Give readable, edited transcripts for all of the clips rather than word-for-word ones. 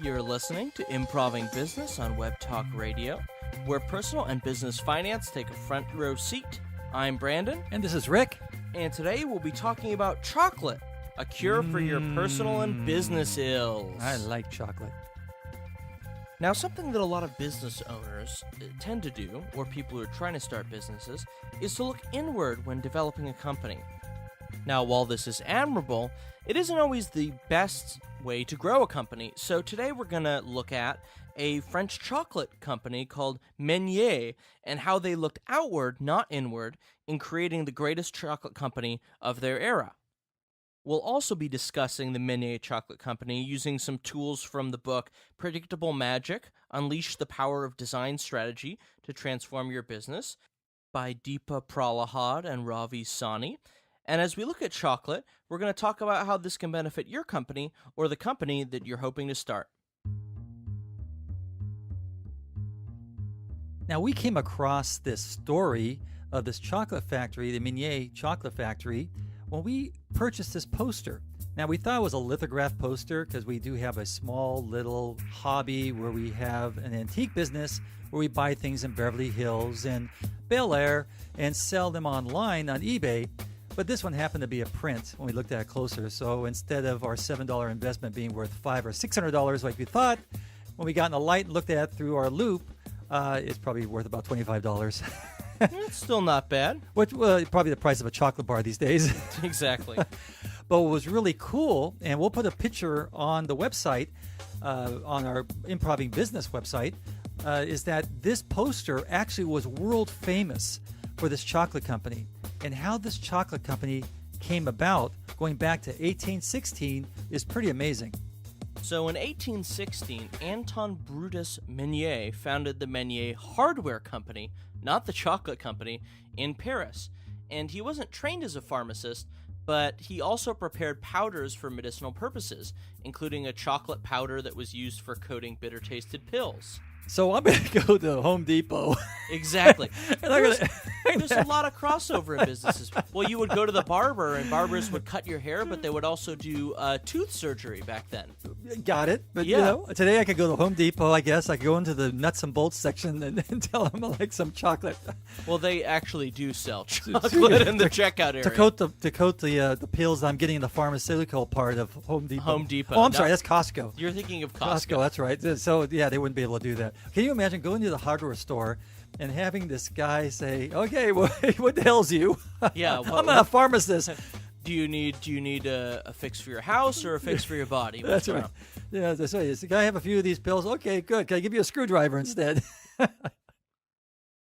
You're listening to Improv-ing Business on Web Talk Radio, where personal and business finance take a front row seat. I'm Brandon. And this is Rick. And today we'll be talking about chocolate, a cure for your personal and business ills. I like chocolate. Now, something that a lot of business owners tend to do, or people who are trying to start businesses, is to look inward when developing a company. Now, while this is admirable, it isn't always the best way to grow a company. So today we're going to look at a French chocolate company called Menier and how they looked outward, not inward, in creating the greatest chocolate company of their era. We'll also be discussing the Menier Chocolate Company using some tools from the book Predictable Magic, Unleash the Power of Design Strategy to Transform Your Business by Deepa Prahalad and Sawhney. And as we look at chocolate, we're going to talk about how this can benefit your company or the company that you're hoping to start. Now, we came across this story of this chocolate factory, the Menier Chocolate Factory, when we purchased this poster. Now, we thought it was a lithograph poster because we do have a small little hobby where we have an antique business where we buy things in Beverly Hills and Bel Air and sell them online on eBay. But this one happened to be a print when we looked at it closer. So instead of our $7 investment being worth $500 or $600 like we thought, when we got in the light and looked at it through our loop, it's probably worth about $25. It's still not bad. Which probably the price of a chocolate bar these days. Exactly. But what was really cool, and we'll put a picture on the website, on our Improv-ing Business website, is that this poster actually was world famous for this chocolate company. And how this chocolate company came about, going back to 1816, is pretty amazing. So in 1816, Anton Brutus Menier founded the Menier Hardware Company, not the chocolate company, in Paris. And he wasn't trained as a pharmacist, but he also prepared powders for medicinal purposes, including a chocolate powder that was used for coating bitter-tasted pills. So I'm going to go to Home Depot. Exactly. There's a lot of crossover in businesses. Well, you would go to the barber, and barbers would cut your hair, but they would also do tooth surgery back then. Got it. But, yeah. Today I could go to Home Depot, I guess. I could go into the nuts and bolts section and tell them I like some chocolate. Well, they actually do sell chocolate in the checkout area. To coat the pills I'm getting in the pharmaceutical part of Home Depot. Home Depot. Oh, I'm sorry. That's Costco. You're thinking of Costco. That's right. So, yeah, they wouldn't be able to do that. Can you imagine going to the hardware store and having this guy say, "Okay, what the hell's you? Yeah, I'm a pharmacist. Do you need a fix for your house or a fix for your body?" That's right. Yeah, that's right. Can I have a few of these pills? Okay, good. Can I give you a screwdriver instead?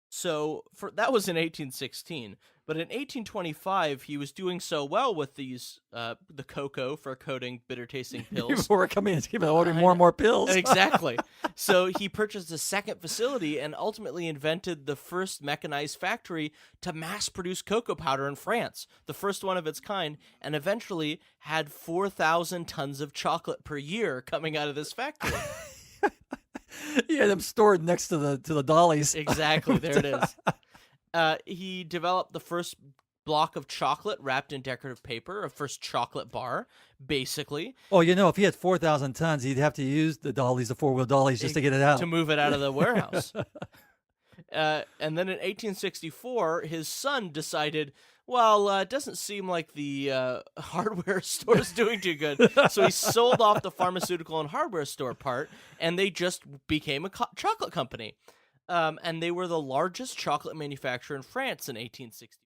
So that was in 1816, but in 1825 he was doing so well with these the cocoa for coating bitter-tasting pills. People were coming and ordering more and more pills. Exactly. So he purchased a second facility and ultimately invented the first mechanized factory to mass-produce cocoa powder in France, the first one of its kind, and eventually had 4,000 tons of chocolate per year coming out of this factory. He had them stored next to the dollies. Exactly, there it is. He developed the first block of chocolate wrapped in decorative paper, a first chocolate bar, basically. Oh, if he had 4,000 tons, he'd have to use the dollies, the four-wheel dollies, just to get it out. To move it out of the warehouse. And then in 1864, his son decided, well, it doesn't seem like the hardware store is doing too good. So he sold off the pharmaceutical and hardware store part, and they just became a chocolate company. And they were the largest chocolate manufacturer in France in 1864.